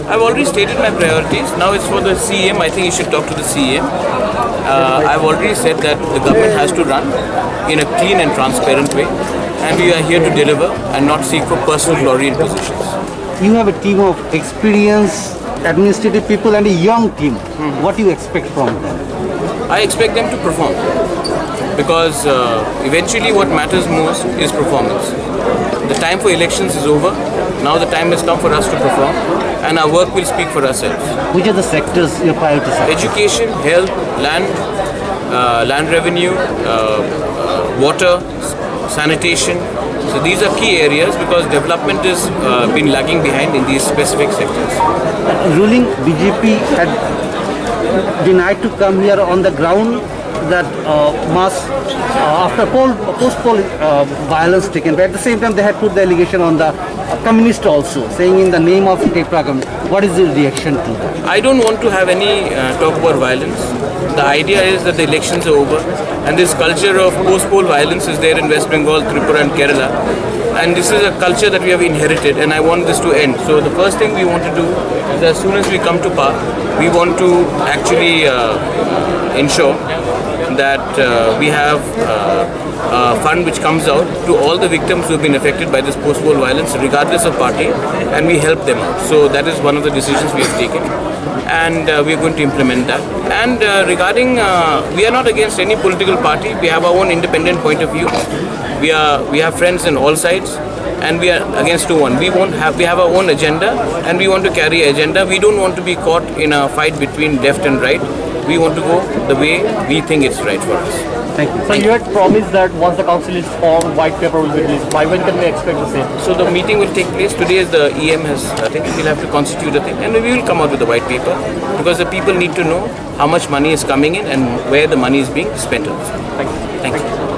I've already stated my priorities. Now it's for the CM. I think you should talk to the CM. I've already said that the government has to run in a clean and transparent way, and we are here to deliver and not seek for personal glory and positions. You have a team of experienced administrative people and a young team. What do you expect from them? I expect them to perform because eventually what matters most is performance. The time for elections is over. Now the time has come for us to perform, and our work will speak for ourselves. Which are the sectors your priorities are? Education, health, land revenue, water, sanitation. So these are key areas because development has been lagging behind in these specific sectors. Ruling BJP had denied to come here on the ground that after post-poll violence taken, but at the same time they had put the allegation on the communist also, saying in the name of Tripura government. What is your reaction to that? I don't want to have any talk about violence. The idea is that the elections are over and this culture of post-poll violence is there in West Bengal, Tripura and Kerala. And this is a culture that we have inherited and I want this to end. So the first thing we want to do is as soon as we come to power, we want to actually ensure that we have a fund which comes out to all the victims who have been affected by this post-poll violence regardless of party, and we help them out. So that is one of the decisions we have taken and we are going to implement that. And regarding, we are not against any political party. We have our own independent point of view. We have friends in all sides and we are against no one. We have our own agenda and we want to carry an agenda. We don't want to be caught in a fight between left and right. We want to go the way we think it's right for us. Thank you. So you had promised that once the council is formed, white paper will be released. By when can we expect the same? So the meeting will take place. Today is the EM has, I think we'll have to constitute a thing and we will come out with the white paper because the people need to know how much money is coming in and where the money is being spent on. Thank you. Thank you.